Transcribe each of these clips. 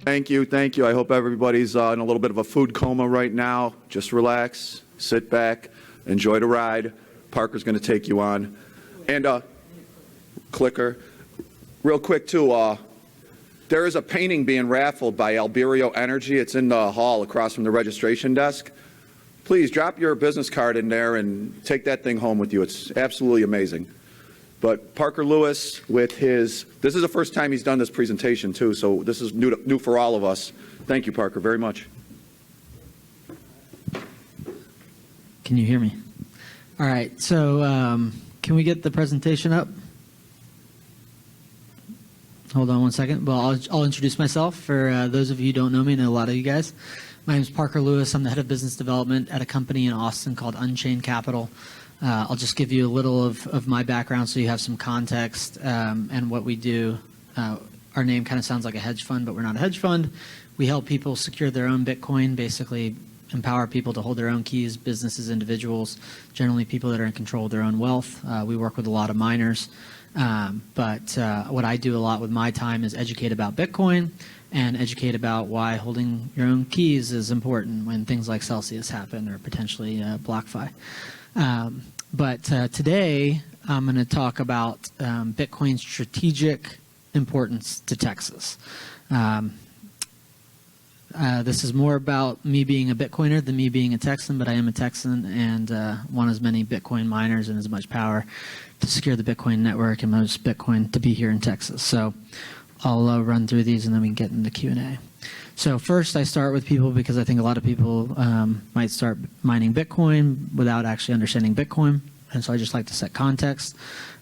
Thank you, thank you. I hope everybody's in a little bit of a food coma right now. Just relax, sit back, enjoy the ride. Parker's going to take you on. And clicker. Real quick, too, there is a painting being raffled by Alberio Energy. It's in the hall across from the registration desk. Please drop your business card in there and take that thing home with you. It's absolutely amazing. But Parker Lewis, with his, this is the first time he's done this presentation too, so this is new for all of us. Thank you, Parker, very much. Can you hear me? All right, so can we get the presentation up? Hold on one second. Well, I'll introduce myself. For those of you who don't know me, I know a lot of you guys. My name is Parker Lewis. I'm the head of business development at a company in Austin called Unchained Captial. I'll just give you a little of my background so you have some context and what we do. Our name kind of sounds like a hedge fund, but we're not a hedge fund. We help people secure their own Bitcoin, basically empower people to hold their own keys, businesses, individuals, generally people that are in control of their own wealth. We work with a lot of miners. But what I do a lot with my time is educate about Bitcoin and educate about why holding your own keys is important when things like Celsius happen or potentially BlockFi. But today I'm going to talk about Bitcoin's strategic importance to Texas. This is more about me being a Bitcoiner than me being a Texan, but I am a Texan and want as many Bitcoin miners and as much power to secure the Bitcoin network and most Bitcoin to be here in Texas. So I'll run through these and then we can get into Q&A. So first I start with people because I think a lot of people might start mining Bitcoin without actually understanding Bitcoin. And so I just like to set context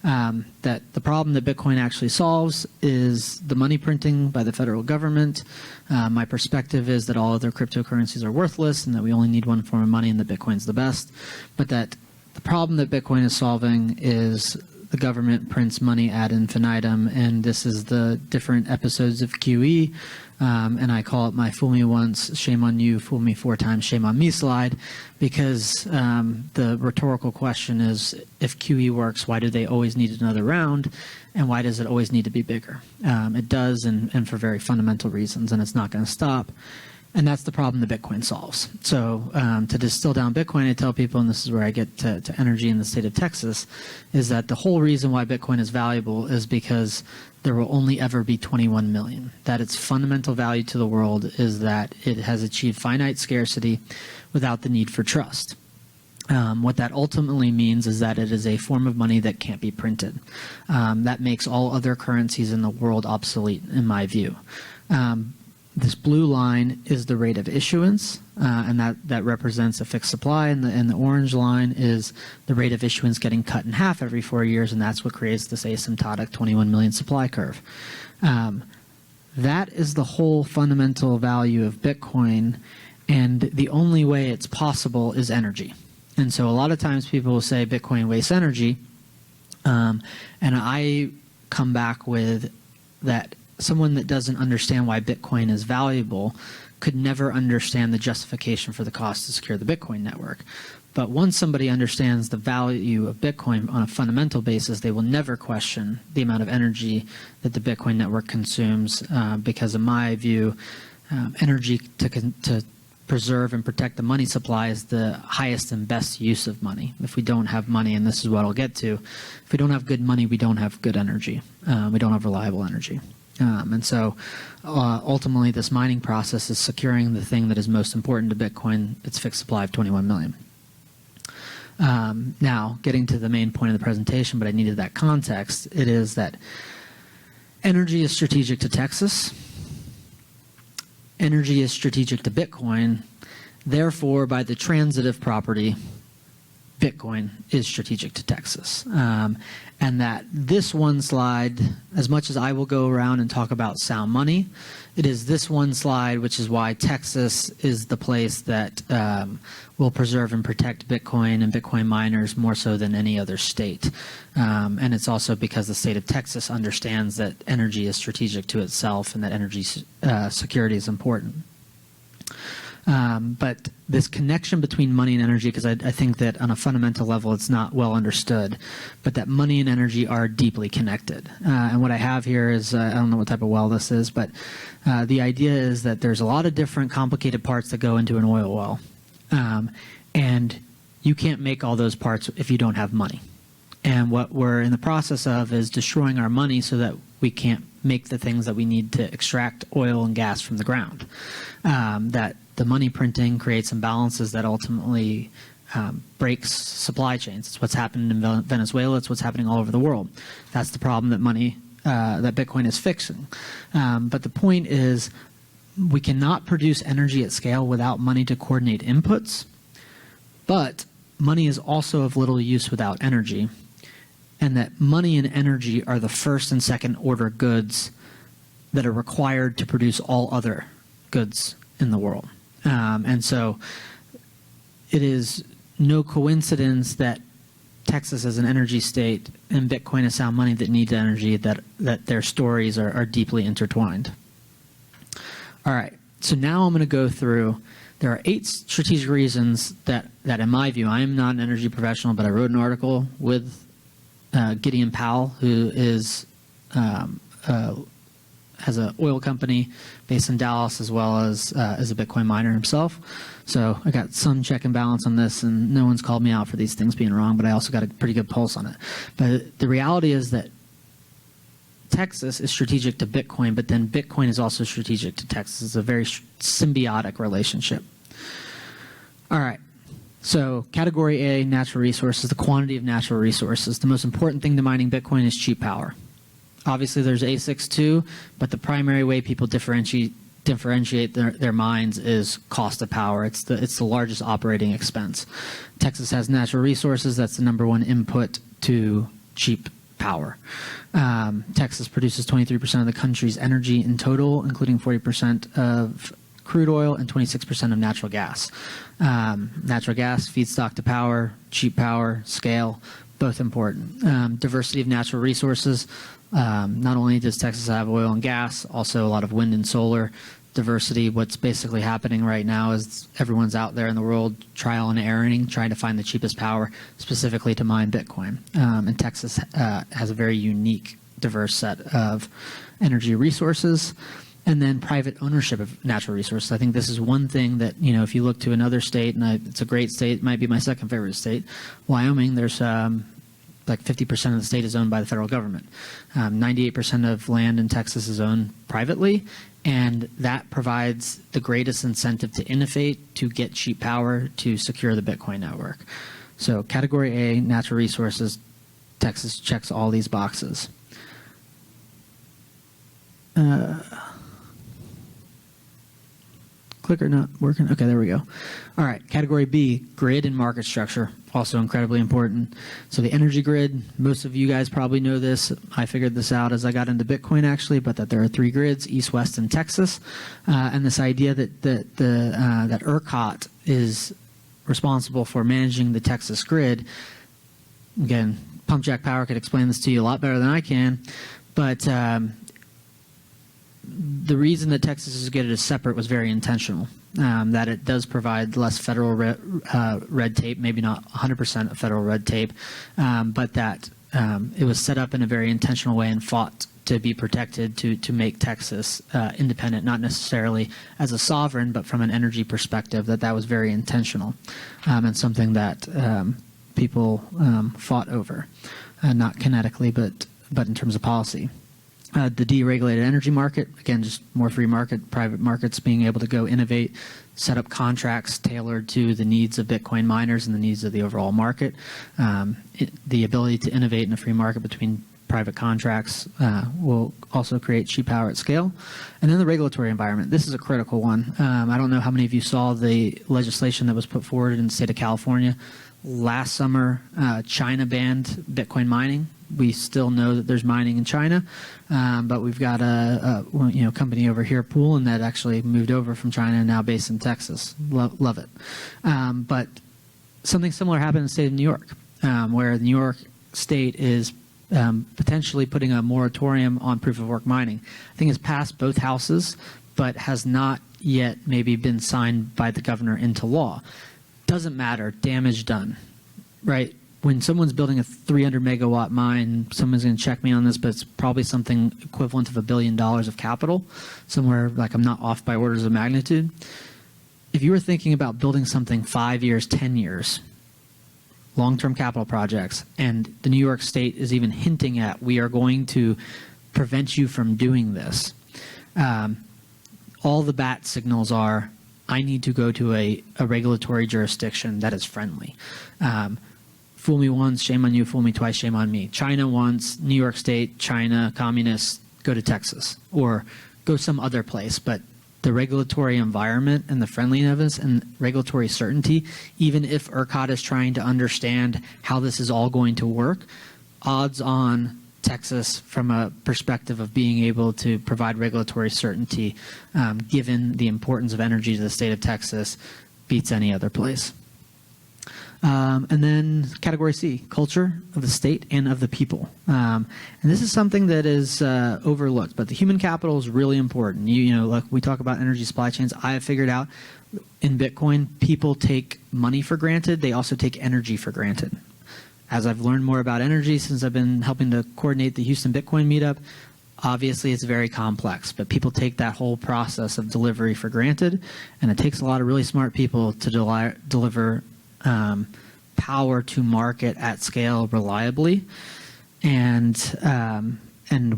that the problem that Bitcoin actually solves is the money printing by the federal government. My perspective is that all other cryptocurrencies are worthless and that we only need one form of money and that Bitcoin's the best. But that the problem that Bitcoin is solving is the government prints money ad infinitum, and this is the different episodes of QE, and I call it my fool me once, shame on you, fool me 4 times, shame on me slide, because the rhetorical question is, if QE works, why do they always need another round, and why does it always need to be bigger? It does, and for very fundamental reasons, and it's not going to stop. And that's the problem that Bitcoin solves. So to distill down Bitcoin, I tell people, and this is where I get to energy in the state of Texas, is that the whole reason why Bitcoin is valuable is because there will only ever be 21 million. That its fundamental value to the world is that it has achieved finite scarcity without the need for trust. What that ultimately means is that it is a form of money that can't be printed. That makes all other currencies in the world obsolete, in my view. This blue line is the rate of issuance, and that represents a fixed supply, and the orange line is the rate of issuance getting cut in half every 4 years, and that's what creates this asymptotic 21 million supply curve. That is the whole fundamental value of Bitcoin, and the only way it's possible is energy. And so a lot of times people will say Bitcoin wastes energy, and I come back with that someone that doesn't understand why Bitcoin is valuable could never understand the justification for the cost to secure the Bitcoin network. But once somebody understands the value of Bitcoin on a fundamental basis, they will never question the amount of energy that the Bitcoin network consumes, because in my view, energy to preserve and protect the money supply is the highest and best use of money. If we don't have money, and this is what I'll get to, if we don't have good money, we don't have good energy. We don't have reliable energy. And so ultimately this mining process is securing the thing that is most important to Bitcoin, its fixed supply of 21 million. Now, getting to the main point of the presentation, but I needed that context, it is that energy is strategic to Texas. Energy is strategic to Bitcoin. Therefore, by the transitive property, Bitcoin is strategic to Texas. And that this one slide, as much as I will go around and talk about sound money, it is this one slide, which is why Texas is the place that will preserve and protect Bitcoin and Bitcoin miners more so than any other state. And it's also because the state of Texas understands that energy is strategic to itself and that energy security is important. But this connection between money and energy, because I think that on a fundamental level it's not well understood, but that money and energy are deeply connected. And what I have here is, I don't know what type of well this is, but the idea is that there's a lot of different complicated parts that go into an oil well. And you can't make all those parts if you don't have money. And what we're in the process of is destroying our money so that we can't make the things that we need to extract oil and gas from the ground. That the money printing creates imbalances that ultimately breaks supply chains. It's what's happened in Venezuela. It's what's happening all over the world. That's the problem that that Bitcoin is fixing. But the point is, we cannot produce energy at scale without money to coordinate inputs. But money is also of little use without energy. And that money and energy are the first and second order goods that are required to produce all other goods in the world. And so it is no coincidence that Texas is an energy state and Bitcoin is sound money that needs energy, that their stories are deeply intertwined. All right, so now I'm going to go through, there are 8 strategic reasons that in my view, I am not an energy professional, but I wrote an article with Gideon Powell, who is has an oil company based in Dallas, as well as a Bitcoin miner himself. So I got some check and balance on this, and no one's called me out for these things being wrong, but I also got a pretty good pulse on it. But the reality is that Texas is strategic to Bitcoin, but then Bitcoin is also strategic to Texas. It's a very symbiotic relationship. All right. So category A, natural resources, the quantity of natural resources. The most important thing to mining Bitcoin is cheap power. Obviously, there's ASICs too, but the primary way people differentiate their mines is cost of power. It's the largest operating expense. Texas has natural resources. That's the #1 input to cheap power. Texas produces 23% of the country's energy in total, including 40% of crude oil and 26% of natural gas. Natural gas, feedstock to power, cheap power, scale, both important. Diversity of natural resources. Not only does Texas have oil and gas, also a lot of wind and solar. Diversity, what's basically happening right now is everyone's out there in the world trial and erroring, trying to find the cheapest power specifically to mine Bitcoin. And Texas has a very unique, diverse set of energy resources. And then private ownership of natural resources. I think this is one thing that, if you look to another state, and it's a great state, it might be my second favorite state, Wyoming, there's like 50% of the state is owned by the federal government. 98% of land in Texas is owned privately, and that provides the greatest incentive to innovate, to get cheap power, to secure the Bitcoin network. So category A, natural resources, Texas checks all these boxes. Clicker not working? Okay, there we go. All right, category B, grid and market structure, also incredibly important. So the energy grid, most of you guys probably know this. I figured this out as I got into Bitcoin actually, but that there are 3 grids, East, West, and Texas. And this idea that ERCOT is responsible for managing the Texas grid. Again, Pump Jack Power could explain this to you a lot better than I can, but the reason that Texas is getting it as separate was very intentional, that it does provide less federal red tape, maybe not 100% of federal red tape, but that it was set up in a very intentional way and fought to be protected to make Texas independent, not necessarily as a sovereign, but from an energy perspective, that was very intentional and something that people fought over, not kinetically, but in terms of policy. The deregulated energy market, again, just more free market, private markets being able to go innovate, set up contracts tailored to the needs of Bitcoin miners and the needs of the overall market. The ability to innovate in a free market between private contracts will also create cheap power at scale. And then the regulatory environment. This is a critical one. I don't know how many of you saw the legislation that was put forward in the state of California. Last summer, China banned Bitcoin mining. We still know that there's mining in China, but we've got a company over here, Pool, that actually moved over from China and now based in Texas. Love it. But something similar happened in the state of New York, where the New York state is potentially putting a moratorium on proof of work mining. I think it's passed both houses, but has not yet maybe been signed by the governor into law. Doesn't matter, damage done, right? When someone's building a 300 megawatt mine, someone's going to check me on this, but it's probably something equivalent of $1 billion of capital, somewhere like I'm not off by orders of magnitude. If you were thinking about building something 5 years, 10 years, long-term capital projects, and the New York State is even hinting at, we are going to prevent you from doing this, all the bat signals are, I need to go to a regulatory jurisdiction that is friendly. Fool me once, shame on you. Fool me twice, shame on me. China once, New York State, China, communists, go to Texas or go some other place. But the regulatory environment and the friendliness and regulatory certainty, even if ERCOT is trying to understand how this is all going to work, odds on Texas from a perspective of being able to provide regulatory certainty, given the importance of energy to the state of Texas, beats any other place. And then category C, culture of the state and of the people. And this is something that is overlooked, but the human capital is really important. You know, like we talk about energy supply chains, I have figured out in Bitcoin, people take money for granted. They also take energy for granted. As I've learned more about energy since I've been helping to coordinate the Houston Bitcoin meetup, obviously it's very complex, but people take that whole process of delivery for granted, and it takes a lot of really smart people to deliver power to market at scale reliably, and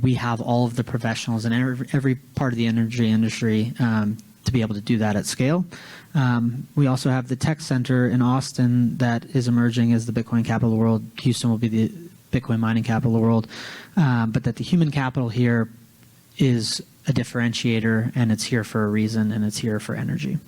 we have all of the professionals in every part of the energy industry to be able to do that at scale. We also have the tech center in Austin that is emerging as the Bitcoin capital of the world. Houston will be the Bitcoin mining capital of the world, but that the human capital here is a differentiator, and it's here for a reason, and it's here for energy.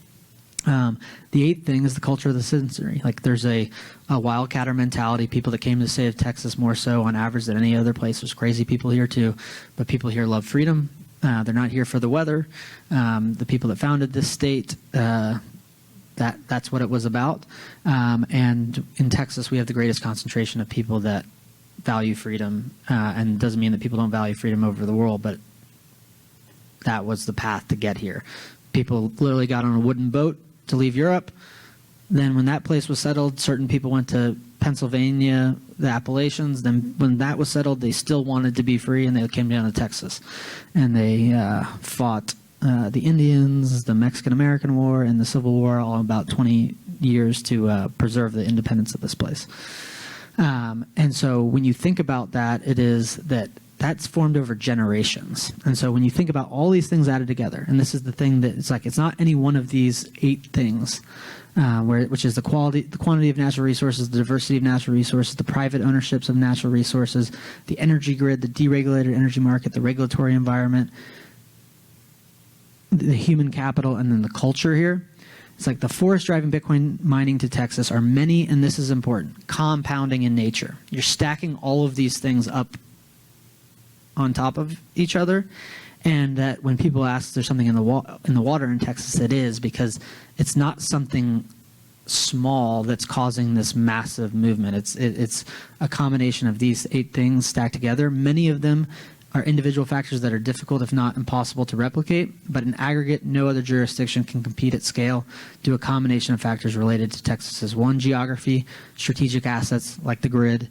The eighth thing is the culture of the citizenry. Like there's a wildcatter mentality. People that came to the state of Texas more so on average than any other place. There's crazy people here too, but people here love freedom. They're not here for the weather. The people that founded this state, that's what it was about. And in Texas, we have the greatest concentration of people that value freedom, and it doesn't mean that people don't value freedom over the world, but that was the path to get here. People literally got on a wooden boat to leave Europe. Then when that place was settled, certain people went to Pennsylvania, the Appalachians. Then when that was settled, they still wanted to be free, and they came down to Texas. And they fought the Indians, the Mexican-American War, and the Civil War, all about 20 years to preserve the independence of this place. And so when you think about that, it is that's formed over generations. And so when you think about all these things added together, and this is the thing that it's like, it's not any one of these 8 things, which is the quantity of natural resources, the diversity of natural resources, the private ownerships of natural resources, the energy grid, the deregulated energy market, the regulatory environment, the human capital, and then the culture here. It's like the force driving Bitcoin mining to Texas are many, and this is important, compounding in nature. You're stacking all of these things up on top of each other, and that when people ask if there's something in the water in Texas, it is, because it's not something small that's causing this massive movement. It's a combination of these 8 things stacked together. Many of them are individual factors that are difficult, if not impossible, to replicate, but in aggregate, no other jurisdiction can compete at scale due to a combination of factors related to Texas's geography, strategic assets like the grid,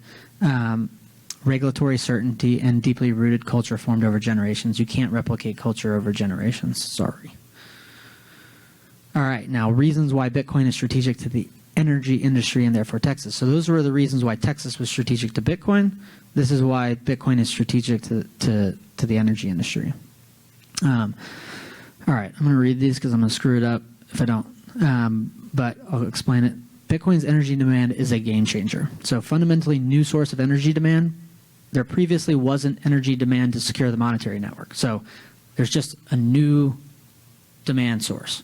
regulatory certainty, and deeply rooted culture formed over generations. You can't replicate culture over generations. Sorry. All right, now reasons why Bitcoin is strategic to the energy industry and therefore Texas. So those were the reasons why Texas was strategic to Bitcoin. This is why Bitcoin is strategic to the energy industry. All right, I'm going to read these because I'm going to screw it up if I don't, but I'll explain it. Bitcoin's energy demand is a game changer. So fundamentally new source of energy demand. There previously wasn't energy demand to secure the monetary network. So there's just a new demand source.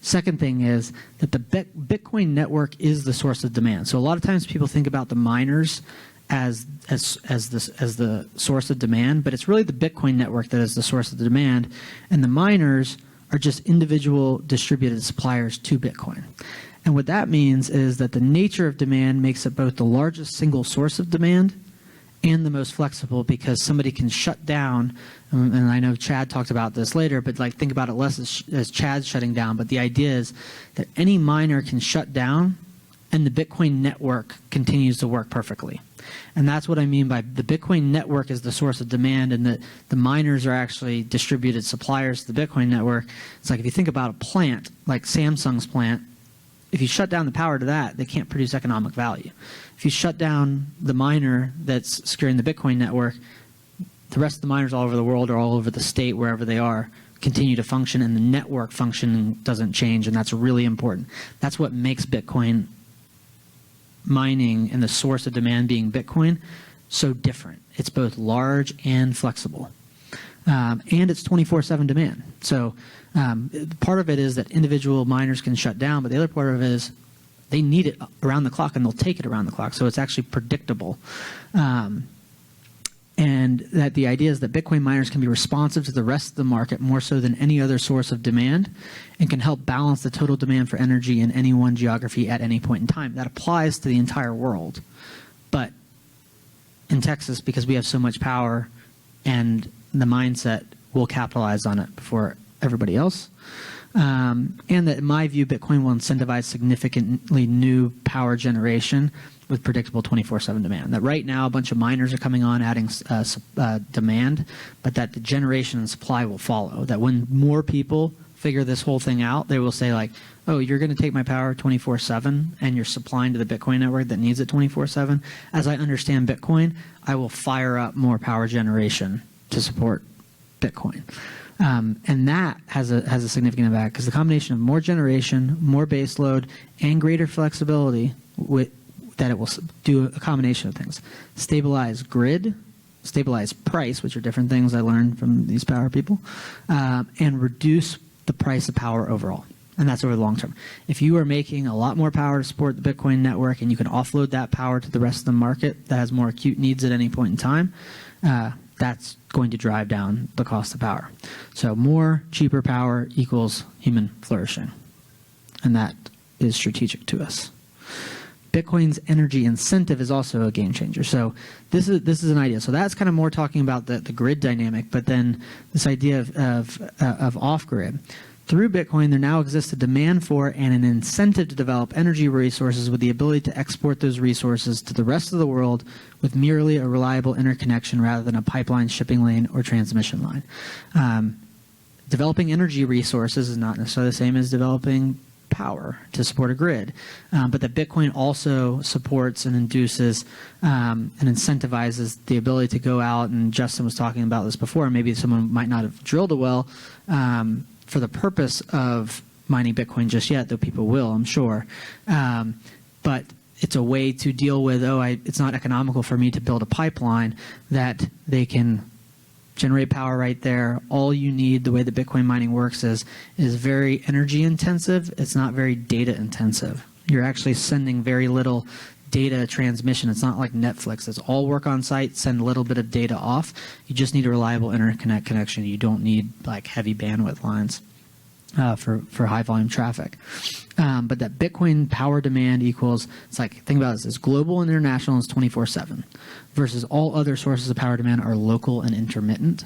Second thing is that the Bitcoin network is the source of demand. So a lot of times people think about the miners as the source of demand, but it's really the Bitcoin network that is the source of the demand, and the miners are just individual distributed suppliers to Bitcoin. And what that means is that the nature of demand makes it both the largest single source of demand and the most flexible, because somebody can shut down, and I know Chad talked about this later, but like think about it less as Chad shutting down, but the idea is that any miner can shut down and the Bitcoin network continues to work perfectly. And that's what I mean by the Bitcoin network is the source of demand, and the miners are actually distributed suppliers to the Bitcoin network. It's like if you think about a plant, like Samsung's plant, if you shut down the power to that, they can't produce economic value. If you shut down the miner that's securing the Bitcoin network, the rest of the miners all over the world or all over the state, wherever they are, continue to function, and the network functioning doesn't change, and that's really important. That's what makes Bitcoin mining and the source of demand being Bitcoin so different. It's both large and flexible. And it's 24/7 demand. So part of it is that individual miners can shut down, but the other part of it is they need it around the clock, and they'll take it around the clock. So it's actually predictable. And that the idea is that Bitcoin miners can be responsive to the rest of the market more so than any other source of demand, and can help balance the total demand for energy in any one geography at any point in time. That applies to the entire world. But in Texas, because we have so much power and the mindset, we'll capitalize on it before everybody else. And that, in my view, Bitcoin will incentivize significantly new power generation with predictable 24/7 demand. That right now a bunch of miners are coming on adding demand, but that the generation and supply will follow. That when more people figure this whole thing out, they will say like, oh, you're going to take my power 24/7 and you're supplying to the Bitcoin network that needs it 24/7. As I understand Bitcoin, I will fire up more power generation to support Bitcoin. And that has a significant impact, because the combination of more generation, more base load, and greater flexibility, that it will do a combination of things. Stabilize grid, stabilize price, which are different things I learned from these power people, and reduce the price of power overall. And that's over the long term. If you are making a lot more power to support the Bitcoin network, and you can offload that power to the rest of the market that has more acute needs at any point in time, that's going to drive down the cost of power. So more, cheaper power equals human flourishing. And that is strategic to us. Bitcoin's energy incentive is also a game changer. So this is an idea. So that's kind of more talking about the grid dynamic, but then this idea of off-grid. Through Bitcoin, there now exists a demand for and an incentive to develop energy resources with the ability to export those resources to the rest of the world with merely a reliable interconnection rather than a pipeline, shipping lane, or transmission line. Developing energy resources is not necessarily the same as developing power to support a grid, but that Bitcoin also supports and induces and incentivizes the ability to go out, and Justin was talking about this before, maybe someone might not have drilled a well for the purpose of mining Bitcoin just yet, though people will, I'm sure. But it's a way to deal with, it's not economical for me to build a pipeline, that they can generate power right there. All you need, the way that Bitcoin mining works is very energy intensive. It's not very data intensive. You're actually sending very little data transmission. It's not like Netflix. It's all work on site, send a little bit of data off. You just need a reliable internet connection. You don't need like heavy bandwidth lines for high volume traffic. But that Bitcoin power demand equals, it's like, think about this, it's global and international is 24/7 versus all other sources of power demand are local and intermittent.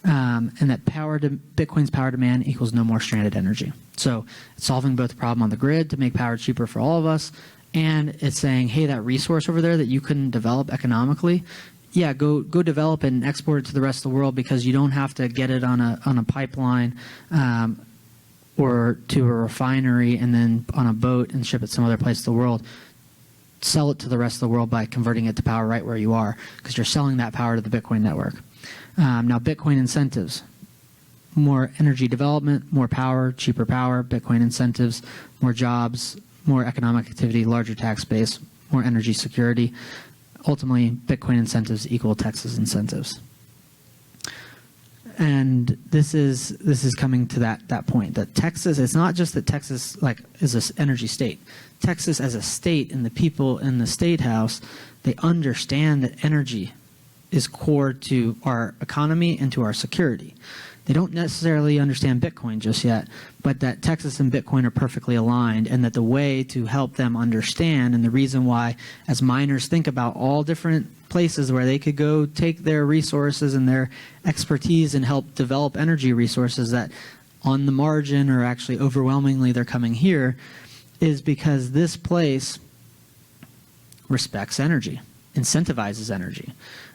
And that Bitcoin's power demand equals no more stranded energy. So it's solving both the problem on the grid to make power cheaper for all of us, and it's saying, hey, that resource over there that you couldn't develop economically, yeah, go develop it and export it to the rest of the world, because you don't have to get it on a pipeline or to a refinery and then on a boat and ship it some other place in the world. Sell it to the rest of the world by converting it to power right where you are, because you're selling that power to the Bitcoin network. Now, Bitcoin incentives. More energy development, more power, cheaper power, Bitcoin incentives, more jobs, more economic activity, larger tax base, more energy security. Ultimately, Bitcoin incentives equal Texas incentives. And this is coming to that point, that Texas, it's not just that Texas is an energy state. Texas as a state, and the people in the state house, they understand that energy is core to our economy and to our security. They don't necessarily understand Bitcoin just yet, but that Texas and Bitcoin are perfectly aligned, and that the way to help them understand, and the reason why, as miners think about all different places where they could go take their resources and their expertise and help develop energy resources, that on the margin or actually overwhelmingly they're coming here, is because this place respects energy, incentivizes energy.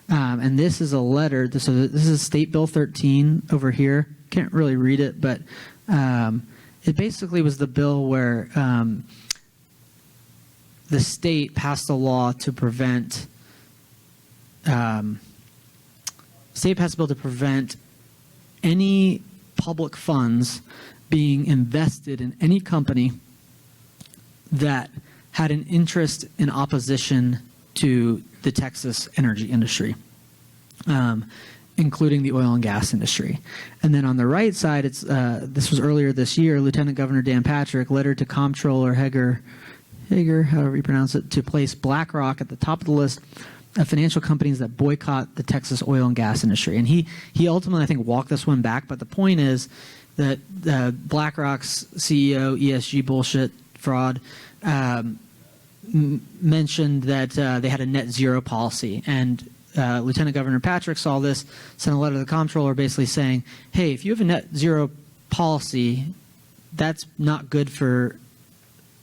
And this is a letter, so this is State Bill 13 over here. Can't really read it, but it basically was the bill where the state passed a law to prevent, state passed a bill to prevent any public funds being invested in any company that had an interest in opposition to the Texas energy industry, including the oil and gas industry. And then on the right side, it's this was earlier this year, Lieutenant Governor Dan Patrick, letter to Comptroller Hager, however you pronounce it, to place BlackRock at the top of the list of financial companies that boycott the Texas oil and gas industry. And he ultimately, I think, walked this one back. But the point is that BlackRock's CEO, ESG bullshit, fraud, mentioned that they had a net zero policy, and Lieutenant Governor Patrick saw this, sent a letter to the comptroller basically saying, hey, if you have a net zero policy, that's not good for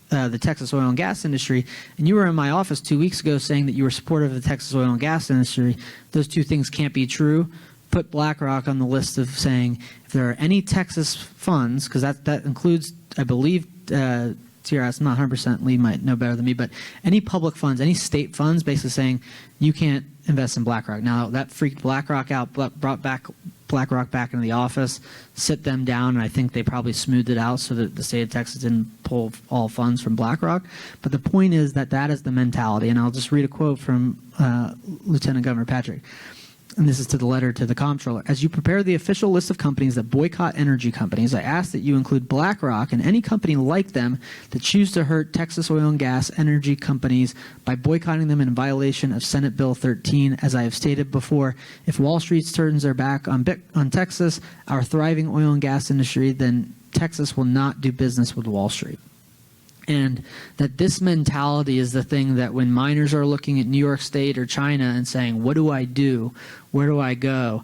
the Texas oil and gas industry. And you were in my office 2 weeks ago saying that you were supportive of the Texas oil and gas industry. Those two things can't be true. Put BlackRock on the list of saying if there are any Texas funds, because that includes, I believe, TRS, I'm not 100%, Lee might know better than me, but any public funds, any state funds, basically saying you can't invest in BlackRock. Now, that freaked BlackRock out, brought BlackRock back into the office, sit them down, and I think they probably smoothed it out so that the state of Texas didn't pull all funds from BlackRock. But the point is that that is the mentality, and I'll just read a quote from Lieutenant Governor Patrick. And this is to the letter to the comptroller. As you prepare the official list of companies that boycott energy companies, I ask that you include BlackRock and any company like them that choose to hurt Texas oil and gas energy companies by boycotting them in violation of Senate Bill 13. As I have stated before, if Wall Street turns their back on Texas, our thriving oil and gas industry, then Texas will not do business with Wall Street. And that this mentality is the thing that when miners are looking at New York State or China and saying, what do I do? Where do I go?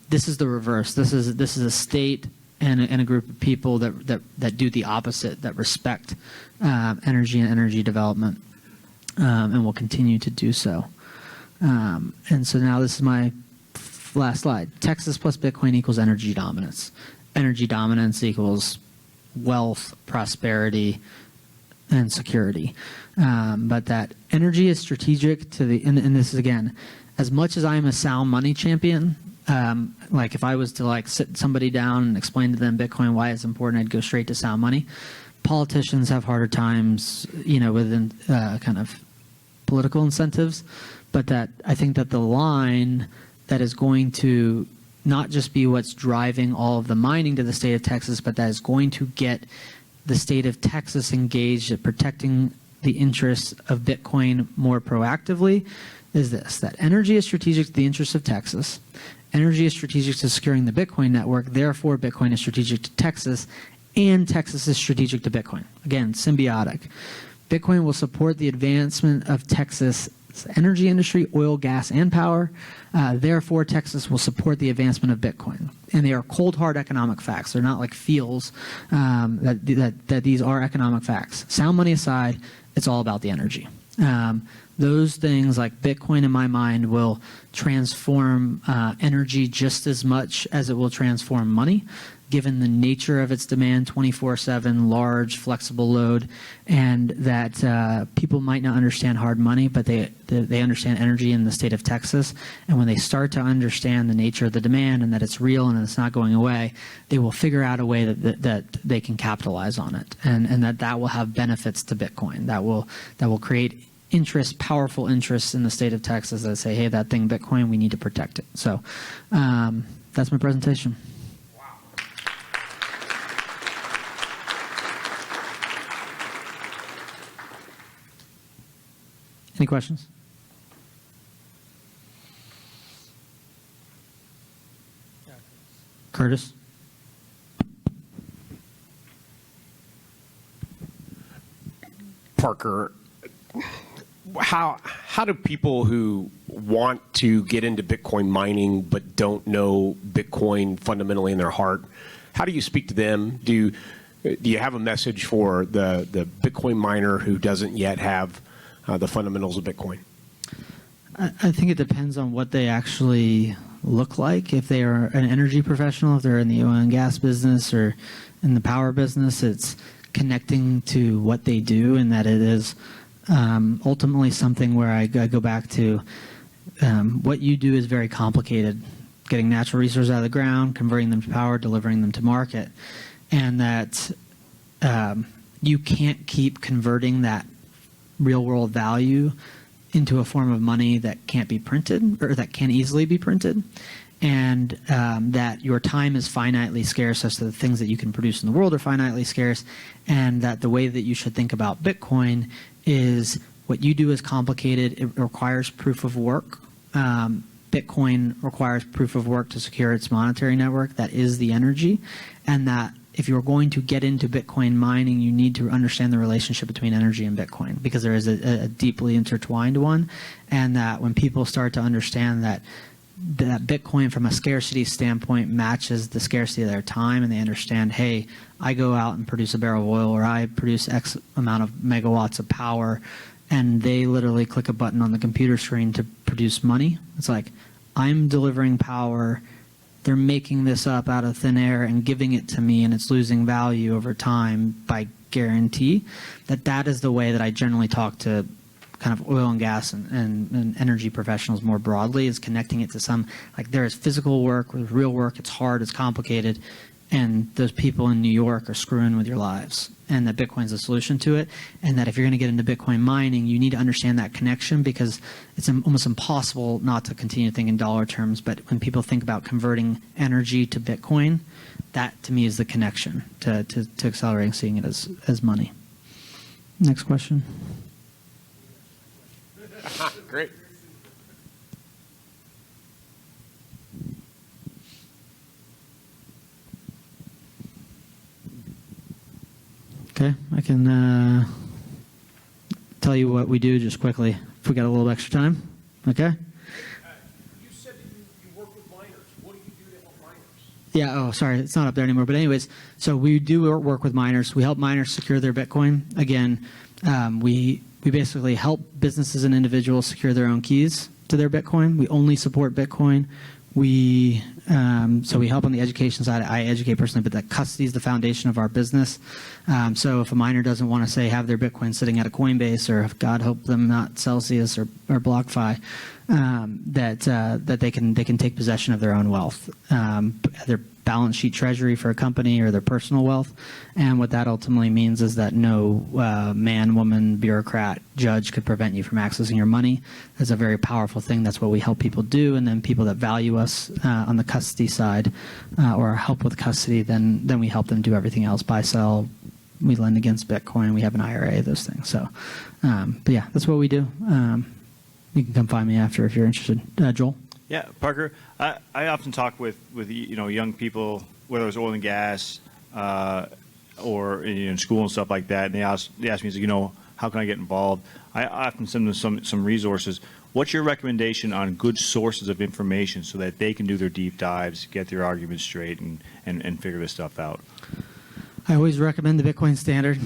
This is the reverse. This is a state and a group of people that do the opposite, that respect energy and energy development, and will continue to do so. And so now this is my last slide. Texas plus Bitcoin equals energy dominance. Energy dominance equals wealth, prosperity, and security. But that energy is strategic to the, and this is again, as much as I'm a sound money champion, like if I was to like sit somebody down and explain to them Bitcoin, why it's important, I'd go straight to sound money. Politicians have harder times, within kind of political incentives, but that I think that the line that is going to not just be what's driving all of the mining to the state of Texas, but that is going to get the state of Texas engaged at protecting the interests of Bitcoin more proactively, is this, that energy is strategic to the interests of Texas. Energy is strategic to securing the Bitcoin network. Therefore, Bitcoin is strategic to Texas, and Texas is strategic to Bitcoin. Again, symbiotic. Bitcoin will support the advancement of Texas' energy industry, oil, gas, and power. Therefore, Texas will support the advancement of Bitcoin. And they are cold, hard economic facts. They're not like feels. That these are economic facts. Sound money aside, it's all about the energy. Those things like Bitcoin, in my mind, will transform energy just as much as it will transform money, given the nature of its demand, 24/7, large, flexible load, and that people might not understand hard money, but they understand energy in the state of Texas. And when they start to understand the nature of the demand and that it's real and it's not going away, they will figure out a way that they can capitalize on it, and that will have benefits to Bitcoin. That will create interest, powerful interests in the state of Texas that say, hey, that thing Bitcoin, we need to protect it. So that's my presentation. Any questions? Curtis? Parker, how do people who want to get into Bitcoin mining but don't know Bitcoin fundamentally in their heart, how do you speak to them? Do you have a message for the Bitcoin miner who doesn't yet have the fundamentals of Bitcoin? I think it depends on what they actually look like. If they are an energy professional, if they're in the oil and gas business or in the power business, it's connecting to what they do, and that it is ultimately something where I go back to what you do is very complicated. Getting natural resources out of the ground, converting them to power, delivering them to market, and that you can't keep converting that real-world value into a form of money that can't be printed or that can't easily be printed, and that your time is finitely scarce, such that the things that you can produce in the world are finitely scarce, and that the way that you should think about Bitcoin is what you do is complicated. It requires proof of work. Bitcoin requires proof of work to secure its monetary network. That is the energy, and that if you're going to get into Bitcoin mining, you need to understand the relationship between energy and Bitcoin, because there is a deeply intertwined one, and that when people start to understand that Bitcoin from a scarcity standpoint matches the scarcity of their time, and they understand, hey, I go out and produce a barrel of oil, or I produce X amount of megawatts of power, and they literally click a button on the computer screen to produce money. It's like, I'm delivering power, they're making this up out of thin air and giving it to me, and it's losing value over time by guarantee. That is the way that I generally talk to kind of oil and gas and energy professionals more broadly, is connecting it to some, like, there is physical work with real work, it's hard, it's complicated, and those people in New York are screwing with your lives, and that Bitcoin's a solution to it, and that if you're going to get into Bitcoin mining, you need to understand that connection, because it's almost impossible not to continue to think in dollar terms. But when people think about converting energy to Bitcoin, that to me is the connection to accelerating seeing it as money. Next question. Great. Okay, I can tell you what we do just quickly, if we got a little extra time. Okay? You said that you work with miners. What do you do to help miners? Yeah, oh, sorry, it's not up there anymore. But anyways, so we do work with miners. We help miners secure their Bitcoin. Again, we basically help businesses and individuals secure their own keys to their Bitcoin. We only support Bitcoin. So we help on the education side. I educate personally, but that custody is the foundation of our business. So if a miner doesn't want to, say, have their Bitcoin sitting at a Coinbase, or if God help them not Celsius or BlockFi, that they can take possession of their own wealth, their balance sheet treasury for a company, or their personal wealth. And what that ultimately means is that no man, woman, bureaucrat, judge could prevent you from accessing your money. That's a very powerful thing. That's what we help people do. And then people that value us on the custody side, or help with custody, then we help them do everything else: buy, sell. We lend against Bitcoin. We have an IRA, those things. So, but yeah, that's what we do. You can come find me after if you're interested. Joel? Yeah, Parker, I often talk with young people, whether it's oil and gas or in school and stuff like that, and they ask me, how can I get involved? I often send them some resources. What's your recommendation on good sources of information so that they can do their deep dives, get their arguments straight, and figure this stuff out? I always recommend the Bitcoin Standard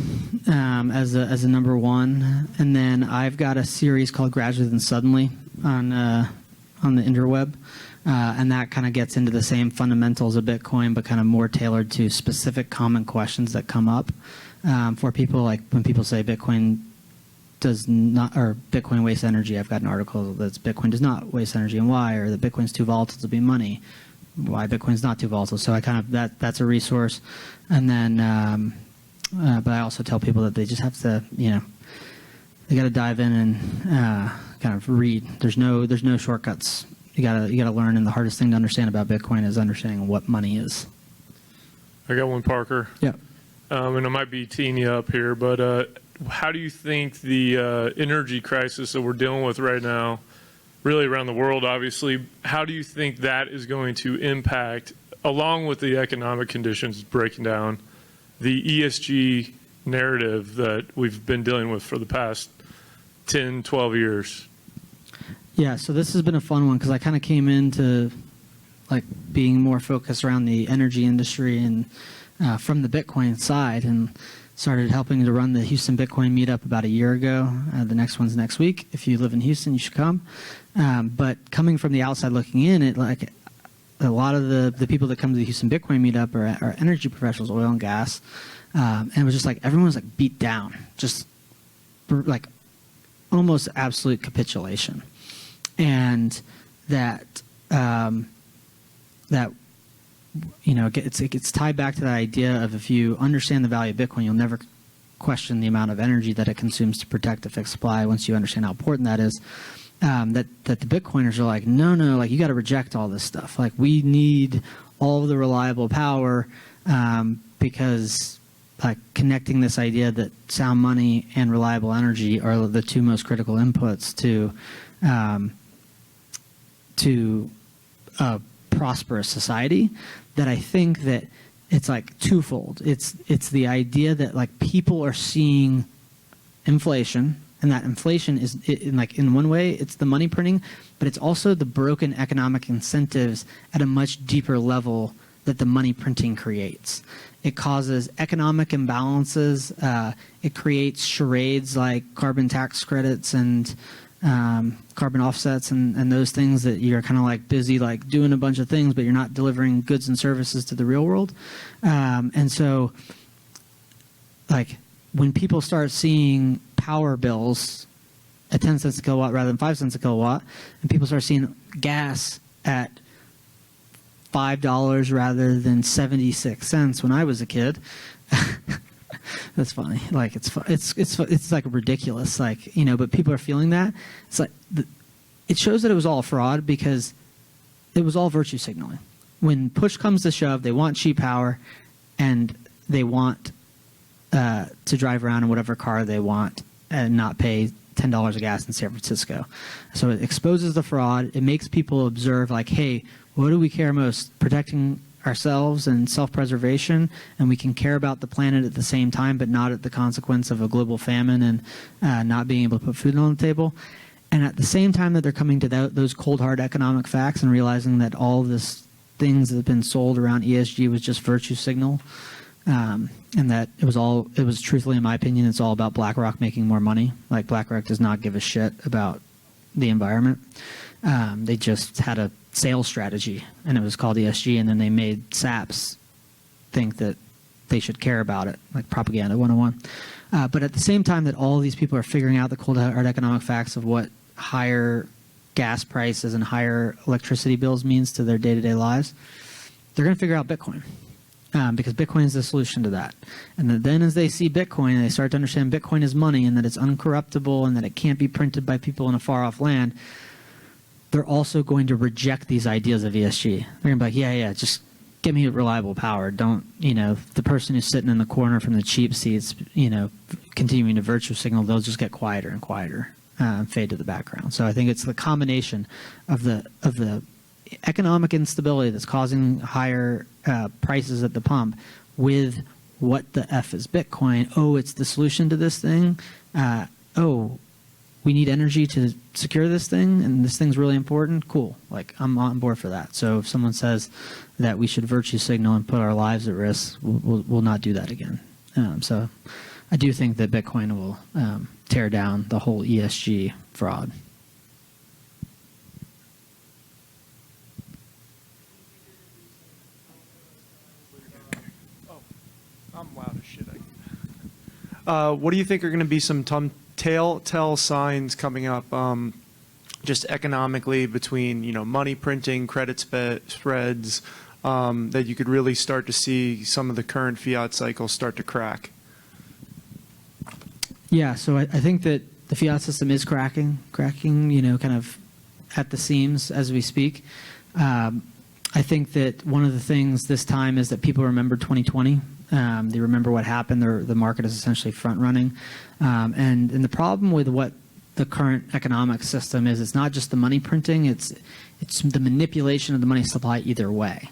as a number one, and then I've got a series called Gradually Then Suddenly on the interweb, and that kind of gets into the same fundamentals of Bitcoin, but kind of more tailored to specific common questions that come up for people. Like when people say Bitcoin does not, or Bitcoin wastes energy, I've got an article that's Bitcoin does not waste energy, and why, or that Bitcoin's too volatile to be money, why Bitcoin's not too volatile. So I kind of that's a resource, and then but I also tell people that they just have to, they got to dive in and kind of read. There's no shortcuts. You gotta learn, and the hardest thing to understand about Bitcoin is understanding what money is. I got one, Parker. Yeah. And I might be teeing you up here, but how do you think the energy crisis that we're dealing with right now really around the world, obviously. How do you think that is going to impact, along with the economic conditions breaking down, the ESG narrative that we've been dealing with for the past 10, 12 years? Yeah, so this has been a fun one because I kind of came into like being more focused around the energy industry and from the Bitcoin side, and started helping to run the Houston Bitcoin meetup about a year ago. The next one's next week. If you live in Houston, you should come. But coming from the outside looking in, it like a lot of the people that come to the Houston Bitcoin meetup are energy professionals, oil and gas, and it was just like everyone was like beat down, just like almost absolute capitulation. And that it's tied back to that idea of if you understand the value of Bitcoin, you'll never question the amount of energy that it consumes to protect a fixed supply. Once you understand how important that is, that the Bitcoiners are like, no, like you got to reject all this stuff. Like we need all of the reliable power because like connecting this idea that sound money and reliable energy are the two most critical inputs to a prosperous society, that I think that it's like twofold. It's the idea that like people are seeing inflation, and that inflation is in one way it's the money printing, but it's also the broken economic incentives at a much deeper level that the money printing creates. It causes economic imbalances. It creates charades like carbon tax credits and carbon offsets and those things that you're kind of like busy like doing a bunch of things, but you're not delivering goods and services to the real world. And so like when people start seeing power bills at 10 cents a kilowatt rather than 5 cents a kilowatt, and people start seeing gas at $5 rather than 76 cents when I was a kid, that's funny. Like it's like ridiculous. Like, but people are feeling that. It's like it shows that it was all fraud because it was all virtue signaling. When push comes to shove, they want cheap power, and they want to drive around in whatever car they want and not pay $10 of gas in San Francisco. So it exposes the fraud. It makes people observe like, hey, what do we care most? Protecting ourselves and self-preservation, and we can care about the planet at the same time, but not at the consequence of a global famine and not being able to put food on the table. And at the same time that they're coming to those cold hard economic facts and realizing that all this things that have been sold around ESG was just virtue signal, and that it was truthfully, in my opinion, it's all about BlackRock making more money. Like BlackRock does not give a shit about the environment. They just had a sales strategy, and it was called ESG, and then they made SAPs think that they should care about it, like propaganda 101. But at the same time that all of these people are figuring out the cold hard economic facts of what higher gas prices and higher electricity bills means to their day-to-day lives, they're going to figure out Bitcoin. Because Bitcoin is the solution to that. And then as they see Bitcoin, they start to understand Bitcoin is money and that it's uncorruptible and that it can't be printed by people in a far-off land, they're also going to reject these ideas of ESG. They're going to be like, yeah, just give me reliable power. Don't, the person who's sitting in the corner from the cheap seats, continuing to virtue signal, they'll just get quieter and quieter and fade to the background. So I think it's the combination of the economic instability that's causing higher prices at the pump with what the F is Bitcoin. Oh, it's the solution to this thing. We need energy to secure this thing, and this thing's really important. Cool. Like, I'm on board for that. So if someone says that we should virtue signal and put our lives at risk, we'll not do that again. So I do think that Bitcoin will tear down the whole ESG fraud. I'm loud as shit. What do you think are going to be some telltale signs coming up, just economically between money printing, credit spreads, that you could really start to see some of the current fiat cycles start to crack? Yeah, so I think that the fiat system is cracking, kind of at the seams as we speak. I think that one of the things this time is that people remember 2020. They remember what happened. The market is essentially front running. And the problem with what the current economic system is. It's not just the money printing, it's the manipulation of the money supply either way.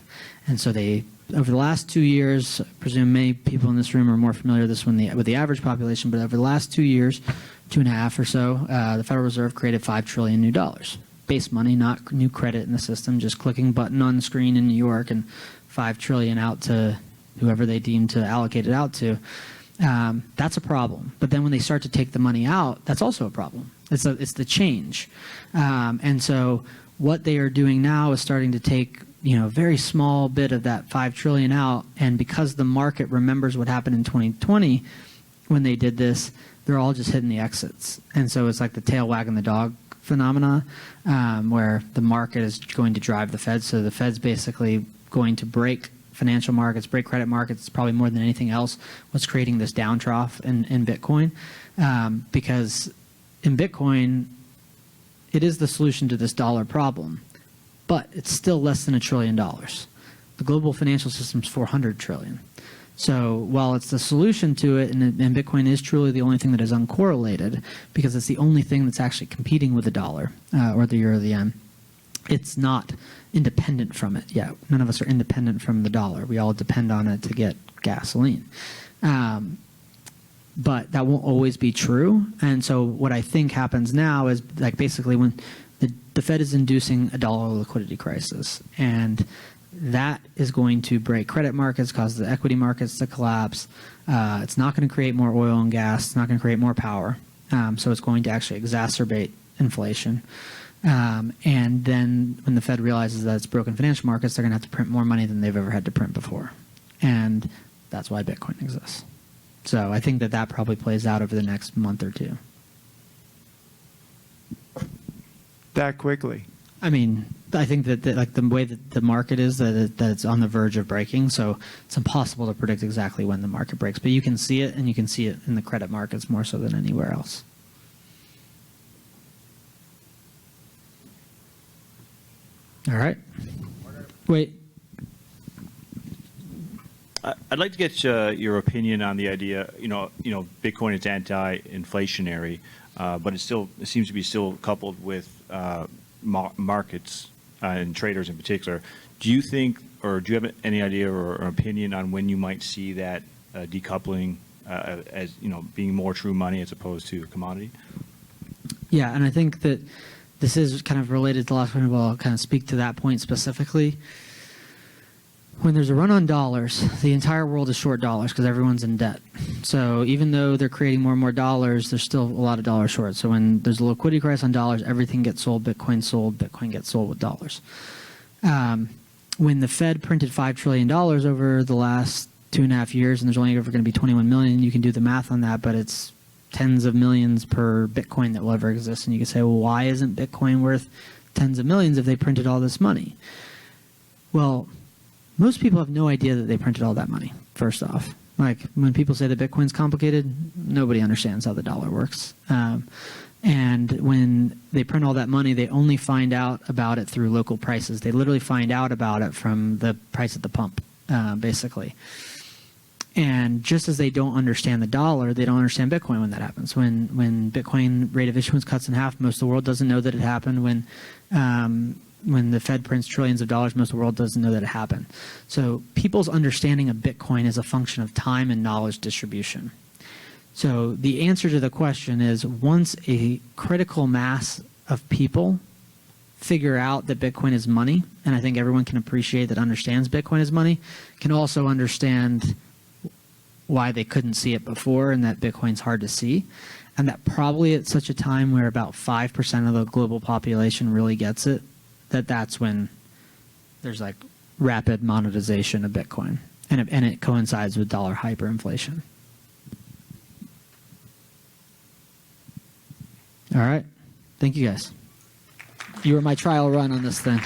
And so they, over the last 2 years, I presume many people in this room are more familiar with this with the average population, but over the last 2 years, 2.5 or so, the Federal Reserve created $5 trillion new dollars. Base money, not new credit in the system, just clicking button on the screen in New York and $5 trillion out to whoever they deem to allocate it out to. That's a problem. But then when they start to take the money out, that's also a problem. It's the change. And so what they are doing now is starting to take a very small bit of that $5 trillion out, and because the market remembers what happened in 2020 when they did this, they're all just hitting the exits. And so it's like the tail wagging the dog phenomena, where the market is going to drive the Fed. So the Fed's basically going to break financial markets, break credit markets, probably more than anything else, what's creating this down trough in Bitcoin. Because in Bitcoin, it is the solution to this dollar problem, but it's still less than $1 trillion. The global financial system is $400 trillion. So while it's the solution to it, and Bitcoin is truly the only thing that is uncorrelated, because it's the only thing that's actually competing with the dollar or the euro or the yen, it's not independent from it yet. None of us are independent from the dollar. We all depend on it to get gasoline. But that won't always be true. And so what I think happens now is, like, basically when the Fed is inducing a dollar liquidity crisis, and that is going to break credit markets, cause the equity markets to collapse. It's not going to create more oil and gas. It's not going to create more power. So it's going to actually exacerbate inflation. And then when the Fed realizes that it's broken financial markets, they're going to have to print more money than they've ever had to print before. And that's why Bitcoin exists. So I think that probably plays out over the next month or two. That quickly? I mean, I think that like the way that the market is, that it's on the verge of breaking. So it's impossible to predict exactly when the market breaks. But you can see it, and you can see it in the credit markets more so than anywhere else. All right. Wait. I'd like to get your opinion on the idea. Bitcoin is anti-inflationary, but it seems to be still coupled with markets and traders in particular. Do you think, or do you have any idea or opinion on when you might see that decoupling as being more true money as opposed to commodity? Yeah, and I think that this is kind of related to the last one. I'll kind of speak to that point specifically. When there's a run on dollars, the entire world is short dollars because everyone's in debt. So even though they're creating more and more dollars, there's still a lot of dollars short. So when there's a liquidity crisis on dollars, everything gets sold, Bitcoin gets sold with dollars. When the Fed printed $5 trillion over the last 2.5 years, and there's only ever going to be 21 million, you can do the math on that, but it's tens of millions per Bitcoin that will ever exist. And you can say, well, why isn't Bitcoin worth tens of millions if they printed all this money? Well, most people have no idea that they printed all that money, first off. Like, when people say that Bitcoin's complicated, nobody understands how the dollar works. And when they print all that money, they only find out about it through local prices. They literally find out about it from the price at the pump, basically. And just as they don't understand the dollar, they don't understand Bitcoin when that happens. When Bitcoin rate of issuance cuts in half, most of the world doesn't know that it happened. When the Fed prints trillions of dollars, most of the world doesn't know that it happened. So people's understanding of Bitcoin is a function of time and knowledge distribution. So the answer to the question is, once a critical mass of people figure out that Bitcoin is money, and I think everyone can appreciate that understands Bitcoin is money, can also understand why they couldn't see it before and that Bitcoin's hard to see, and that probably at such a time where about 5% of the global population really gets it, that's when there's like rapid monetization of Bitcoin, and it coincides with dollar hyperinflation. All right. Thank you, guys. You were my trial run on this thing.